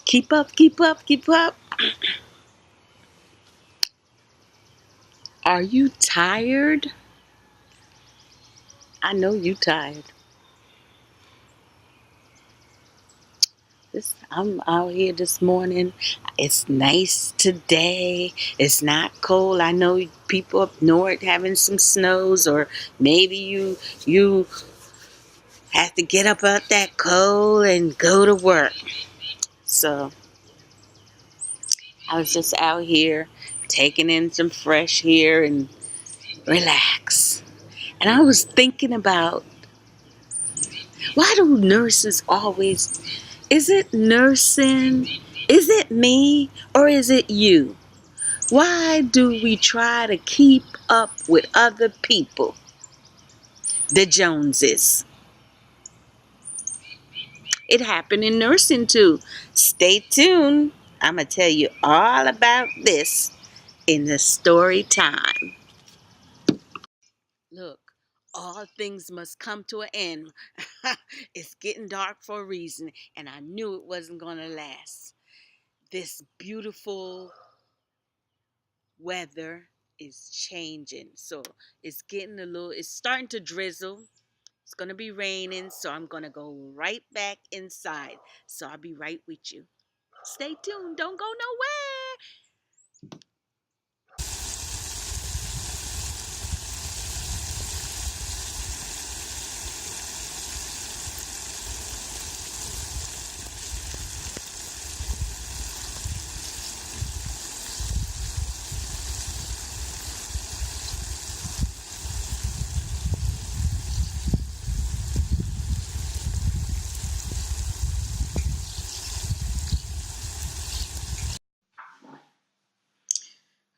Keep up, keep up, keep up. Are you tired? I know you tired. I'm out here this morning. It's nice today. It's not cold. I know people up north having some snows, or maybe you have to get up out that cold and go to work. So I was just out here taking in some fresh air and relax. And I was thinking about, why do nurses always, is it nursing? Is it me? Or is it you? Why do we try to keep up with other people? The Joneses. It happened in nursing too. Stay tuned. I'm going to tell you all about this in the story time. Look, all things must come to an end. It's getting dark for a reason, and I knew it wasn't going to last. This beautiful weather is changing. So it's starting to drizzle. It's going to be raining, so I'm going to go right back inside. So I'll be right with you. Stay tuned. Don't go nowhere.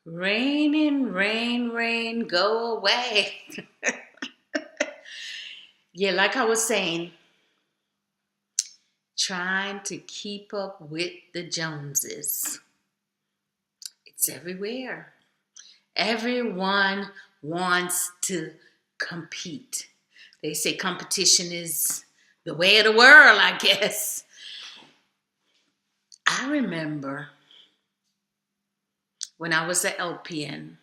Raining, rain, rain, go away. Yeah, like I was saying, trying to keep up with the Joneses. It's everywhere. Everyone wants to compete. They say competition is the way of the world, I guess. I remember when I was an LPN,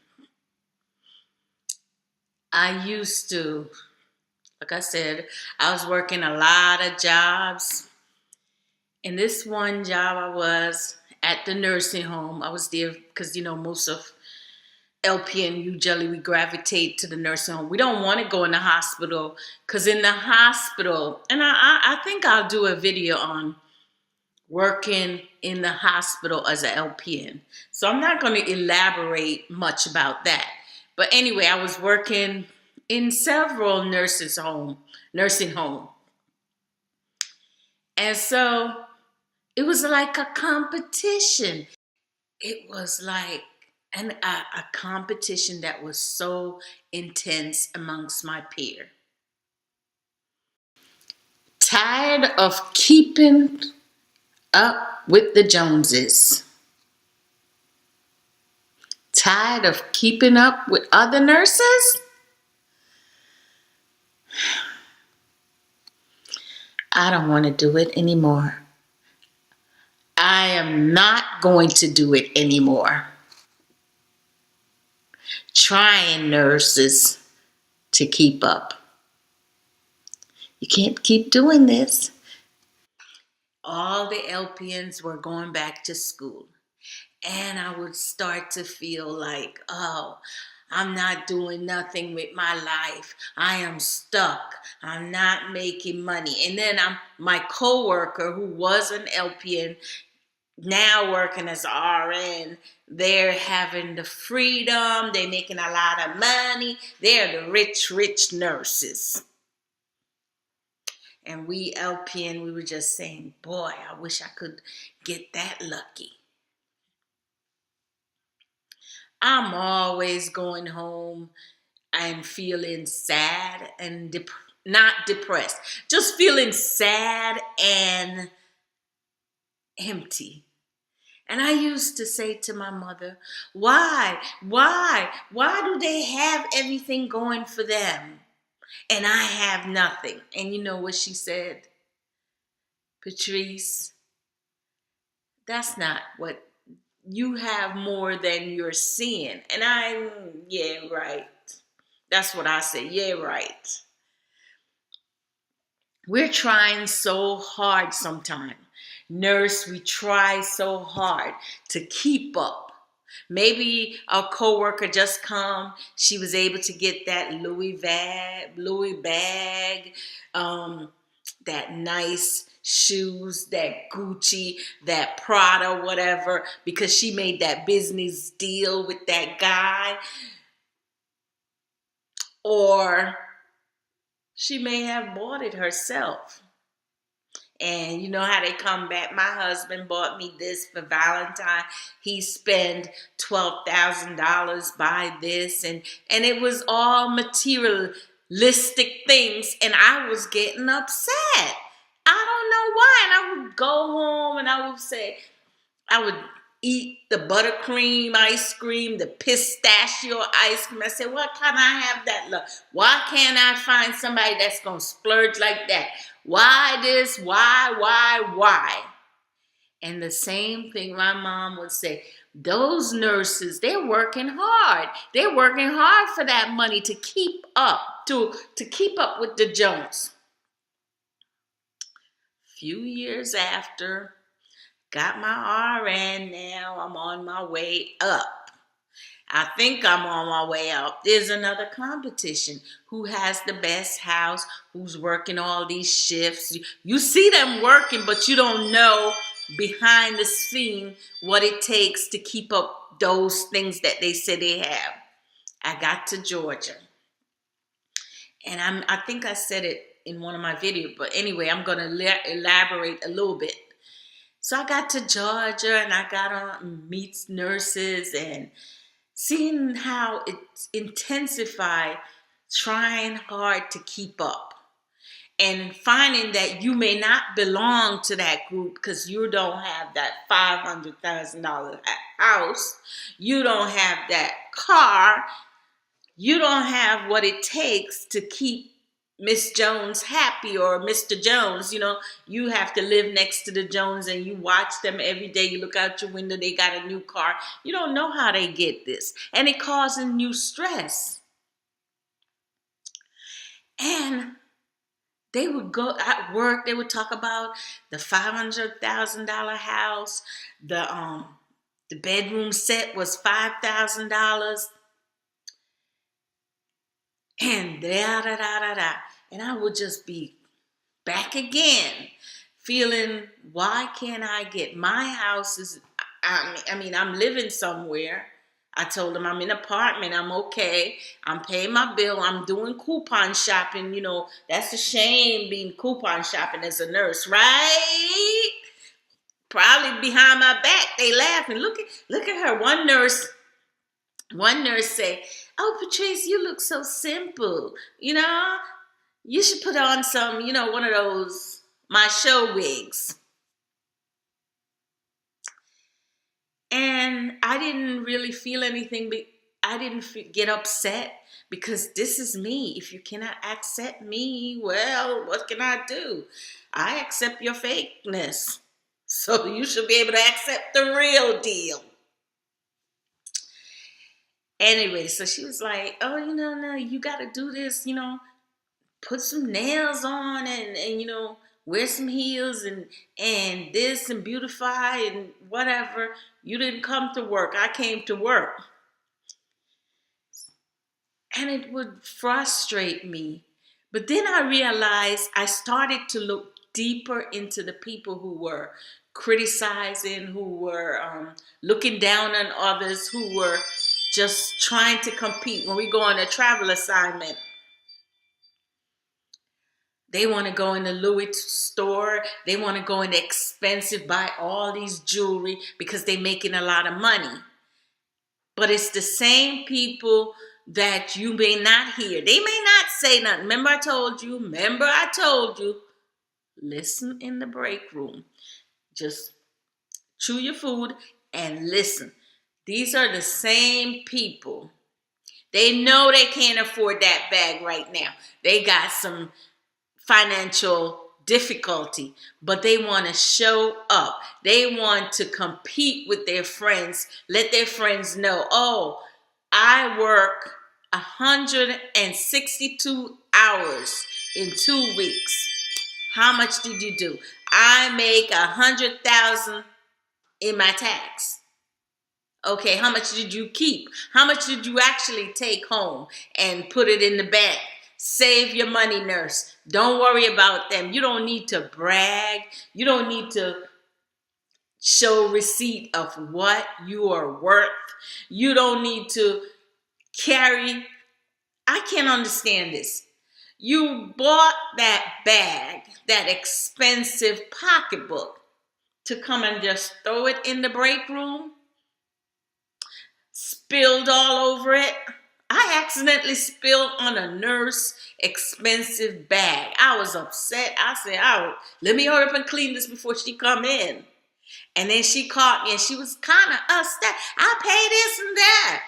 I used to, like I said, I was working a lot of jobs. And this one job I was at the nursing home. I was there because, most of LPN, usually we gravitate to the nursing home. We don't want to go in the hospital because in the hospital, and I think I'll do a video on working in the hospital as an LPN. So I'm not going to elaborate much about that. But anyway, I was working in several nursing home. And so it was like a competition. It was like a competition that was so intense amongst my peer. Tired of keeping up with the Joneses. Tired of keeping up with other nurses? I don't want to do it anymore. I am not going to do it anymore. Trying nurses to keep up. You can't keep doing this. All the LPNs were going back to school. And I would start to feel like, oh, I'm not doing nothing with my life. I am stuck. I'm not making money. And then my coworker, who was an LPN, now working as an RN, they're having the freedom. They're making a lot of money. They're the rich, rich nurses. And we LPN, we were just saying, boy, I wish I could get that lucky. I'm always going home and feeling sad and not depressed, just feeling sad and empty. And I used to say to my mother, why do they have everything going for them and I have nothing? And you know what she said? Patrice, That's not what you have, more than you're seeing. And yeah, right. That's what I say. Yeah, right. We're trying so hard sometimes. Nurse, we try so hard to keep up. Maybe a coworker just come. She was able to get that Louis bag, that nice shoes, that Gucci, that Prada, whatever, because she made that business deal with that guy. Or she may have bought it herself. And you know how they come back. My husband bought me this for Valentine. He spent $12,000 buy this, and it was all materialistic things, and I was getting upset. I don't know why. And I would go home and I would say, I would eat the buttercream ice cream, the pistachio ice cream. I said, why can't I have that love? Why can't I find somebody that's going to splurge like that? Why this? Why? And the same thing my mom would say, those nurses, they're working hard. They're working hard for that money to keep up, to keep up with the Jones. Few years after, got my RN now. I'm on my way up. I think I'm on my way up. There's another competition. Who has the best house? Who's working all these shifts? You see them working, but you don't know behind the scene what it takes to keep up those things that they say they have. I got to Georgia. And I think I said it in one of my videos, but anyway, I'm going to elaborate a little bit. So I got to Georgia and I got on meet nurses and seeing how it's intensified, trying hard to keep up and finding that you may not belong to that group because you don't have that $500,000 house, you don't have that car, you don't have what it takes to keep Miss Jones happy or Mr. Jones. You know, you have to live next to the Jones and you watch them every day. You look out your window, they got a new car. You don't know how they get this. And it causes you stress. And they would go at work, they would talk about the $500,000 house, the bedroom set was $5,000. And da. And I would just be back again, feeling, why can't I get my house is, I mean, I'm living somewhere. I told them I'm in an apartment, I'm okay. I'm paying my bill, I'm doing coupon shopping. You know, that's a shame being coupon shopping as a nurse, right? Probably behind my back, they laughing. Look at her. One nurse say, oh, Patrice, you look so simple. You know, you should put on some, you know, one of those, my show wigs. And I didn't really feel anything. I didn't get upset because this is me. If you cannot accept me, well, what can I do? I accept your fakeness. So you should be able to accept the real deal. Anyway, so she was like, oh, no, you got to do this, put some nails on and wear some heels and this and beautify and whatever. You didn't come to work. I came to work. And it would frustrate me. But then I realized I started to look deeper into the people who were criticizing, who were looking down on others, who were just trying to compete. When we go on a travel assignment, they want to go in the Louis store. They want to go in the expensive, buy all these jewelry because they're making a lot of money. But it's the same people that you may not hear. They may not say nothing. Remember I told you. Listen in the break room. Just chew your food and listen. These are the same people. They know they can't afford that bag right now. They got some financial difficulty, but they want to show up. They want to compete with their friends, let their friends know, oh, I work 162 hours in 2 weeks. How much did you do? I make 100,000 in my tax. Okay, how much did you keep? How much did you actually take home and put it in the bank? Save your money, nurse. Don't worry about them. You don't need to brag. You don't need to show receipt of what you are worth. You don't need to carry. I can't understand this. You bought that bag, that expensive pocketbook, to come and just throw it in the break room? Spilled all over it. I accidentally spilled on a nurse expensive bag. I was upset. I said, oh, let me hurry up and clean this before she come in. And then she caught me and she was kind of upset. I pay this and that.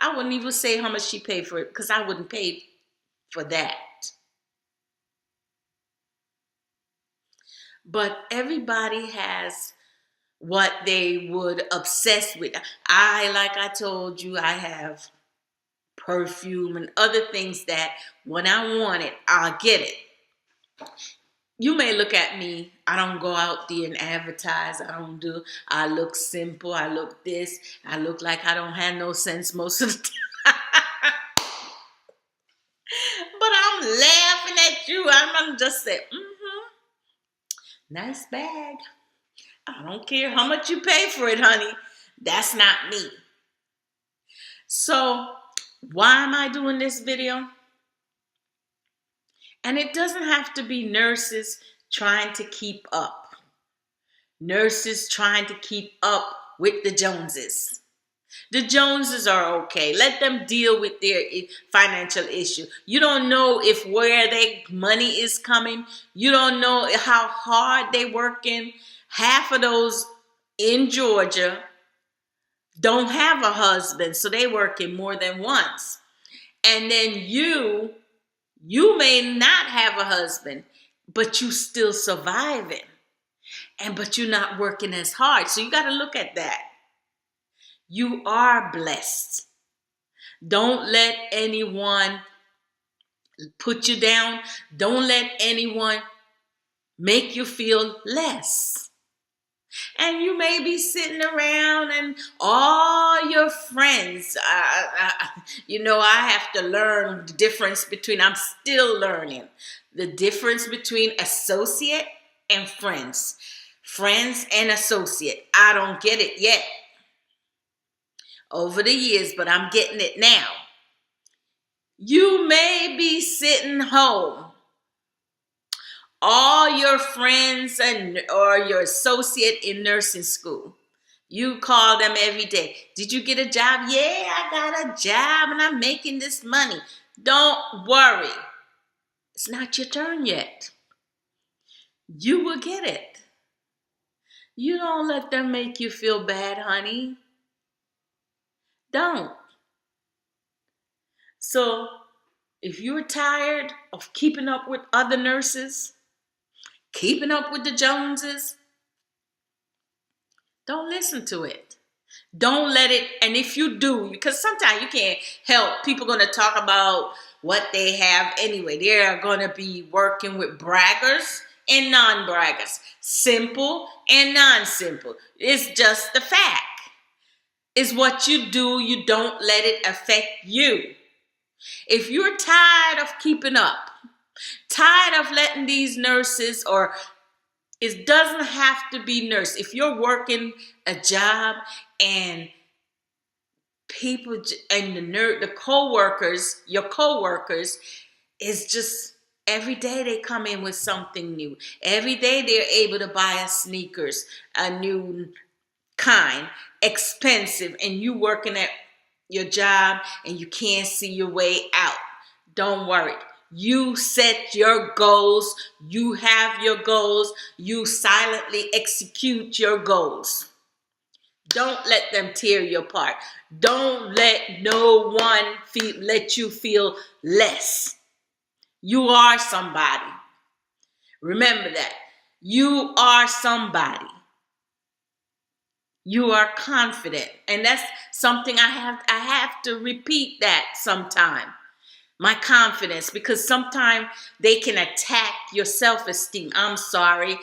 I wouldn't even say how much she paid for it because I wouldn't pay for that. But everybody has what they would obsess with. Like I told you, I have perfume and other things that when I want it, I'll get it. You may look at me, I don't go out there and advertise. I look simple. I look this. I look like I don't have no sense most of the time. But I'm laughing at you. I'm just saying, nice bag. I don't care how much you pay for it, honey. That's not me. So why am I doing this video? And it doesn't have to be nurses trying to keep up. Nurses trying to keep up with the Joneses. The Joneses are okay. Let them deal with their financial issue. You don't know if where their money is coming. You don't know how hard they working. Half of those in Georgia don't have a husband, so they working more than once. And then you may not have a husband, but you still surviving. But you're not working as hard. So you got to look at that. You are blessed. Don't let anyone put you down. Don't let anyone make you feel less. And you may be sitting around and all your friends, I have to learn the difference between, I'm still learning the difference between associate and friends. Friends and associate. I don't get it yet over the years, but I'm getting it now. You may be sitting home. All your friends or your associate in nursing school, you call them every day. Did you get a job? Yeah, I got a job and I'm making this money. Don't worry. It's not your turn yet. You will get it. You don't let them make you feel bad, honey. Don't. So if you're tired of keeping up with other nurses, keeping up with the Joneses, don't listen to it. Don't let it, and if you do, because sometimes you can't help, people going to talk about what they have anyway. They're going to be working with braggers and non-braggers, simple and non-simple. It's just the fact. It's what you do. You don't let it affect you. If you're tired of keeping up, tired of letting these nurses, or it doesn't have to be nurse. If you're working a job and people and the co-workers, your co-workers, is just every day they come in with something new. Every day they're able to buy a sneakers, a new kind, expensive, and you working at your job and you can't see your way out. Don't worry. You set your goals. You have your goals. You silently execute your goals. Don't let them tear you apart. Don't let no one let you feel less. You are somebody. Remember that. You are somebody. You are confident. And that's something I have to repeat that sometime. My confidence, because sometimes they can attack your self-esteem. I'm sorry.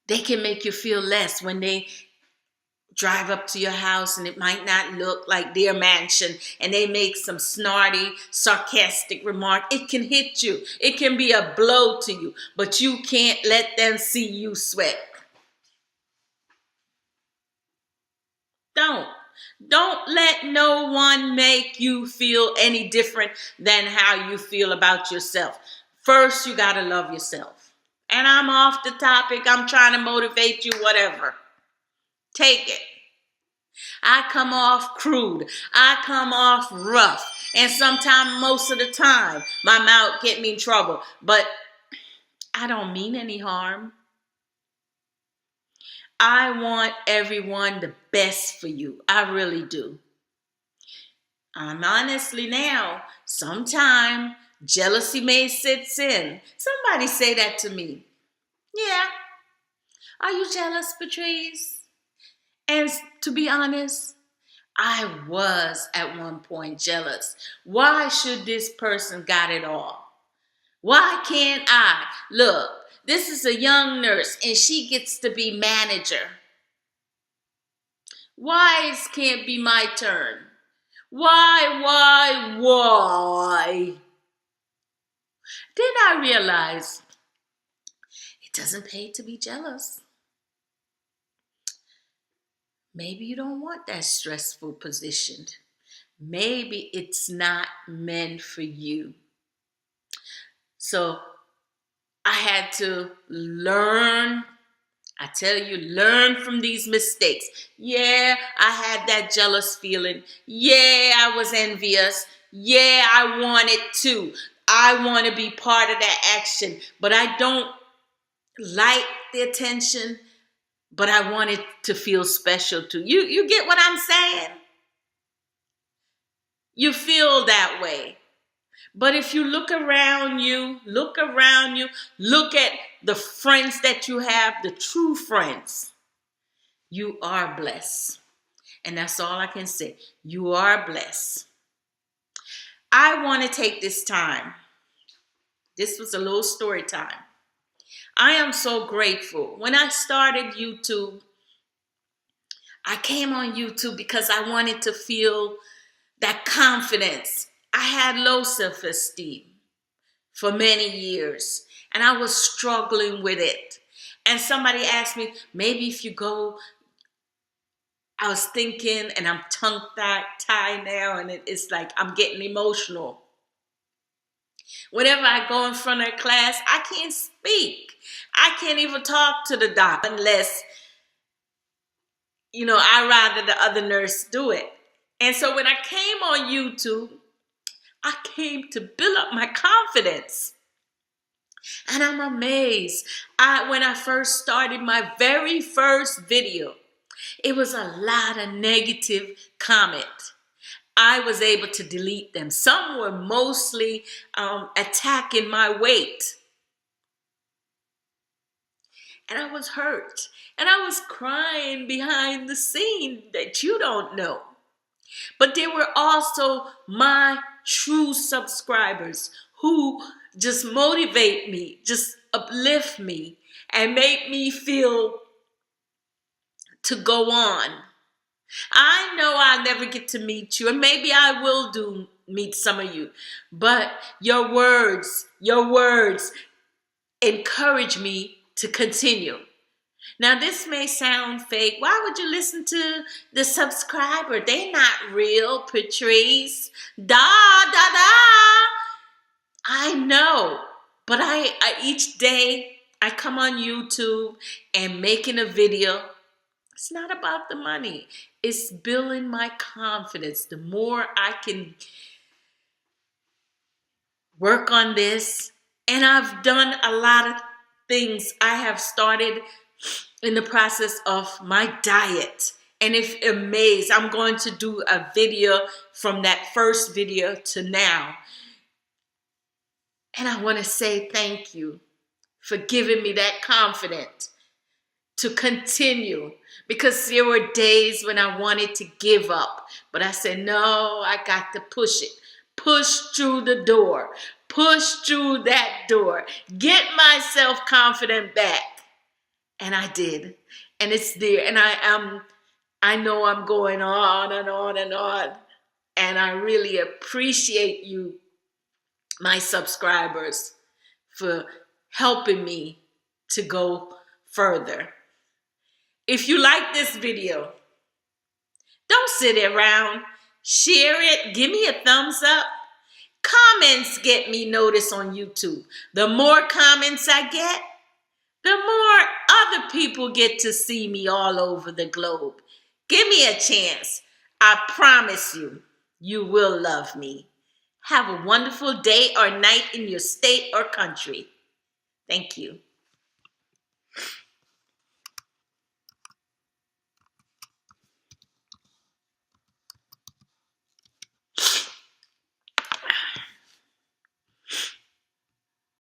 They can make you feel less when they drive up to your house and it might not look like their mansion and they make some snarty, sarcastic remark. It can hit you. It can be a blow to you, but you can't let them see you sweat. Don't let no one make you feel any different than how you feel about yourself. First, you got to love yourself. And I'm off the topic. I'm trying to motivate you, whatever. Take it. I come off crude. I come off rough. And sometimes, most of the time, my mouth get me in trouble. But I don't mean any harm. I want everyone the best for you. I really do. I'm honestly now, sometimes jealousy may sit in. Somebody say that to me. Yeah. Are you jealous, Patrice? And to be honest, I was at one point jealous. Why should this person got it all? Why can't I? Look, this is a young nurse and she gets to be manager. Why it can't be my turn? Why? Then I realized it doesn't pay to be jealous. Maybe you don't want that stressful position. Maybe it's not meant for you. So I had to learn. I tell you, learn from these mistakes. Yeah, I had that jealous feeling. Yeah, I was envious. Yeah, I wanted to. I want to be part of that action, but I don't like the attention, but I want it to feel special too. You get what I'm saying? You feel that way. But if you look around you, look at the friends that you have, the true friends. You are blessed. And that's all I can say. You are blessed. I want to take this time. This was a little story time. I am so grateful. When I started YouTube, I came on YouTube because I wanted to feel that confidence. I had low self-esteem for many years, and I was struggling with it. And somebody asked me, maybe if you go, I was thinking, and I'm tongue-tied now, and it's like I'm getting emotional. Whenever I go in front of a class, I can't speak. I can't even talk to the doctor unless, I rather the other nurse do it. And so when I came on YouTube, I came to build up my confidence. And I'm amazed. When I first started my very first video, it was a lot of negative comment. I was able to delete them. Some were mostly attacking my weight. And I was hurt. And I was crying behind the scene that you don't know. But there were also my true subscribers who just motivate me, just uplift me, and make me feel to go on. I know I'll never get to meet you, and maybe I will meet some of you, but your words encourage me to continue. Now, this may sound fake. Why would you listen to the subscriber? They're not real, Patrice. I know, but I each day I come on YouTube and making a video. It's not about the money. It's building my confidence. The more I can work on this, and I've done a lot of things. I have started in the process of my diet. And if amazed, I'm going to do a video from that first video to now. And I want to say thank you. for giving me that confidence to continue, because there were days when I wanted to give up, but I said, no, I got to push it. Push through the door. Push through that door. Get my self-confidence back. And I did. And it's there. And I know I'm going on and on and on. And I really appreciate you, my subscribers, for helping me to go further. If you like this video, don't sit around. Share it. Give me a thumbs up. Comments get me noticed on YouTube. The more comments I get, the more other people get to see me all over the globe. Give me a chance. I promise you, you will love me. Have a wonderful day or night in your state or country. Thank you.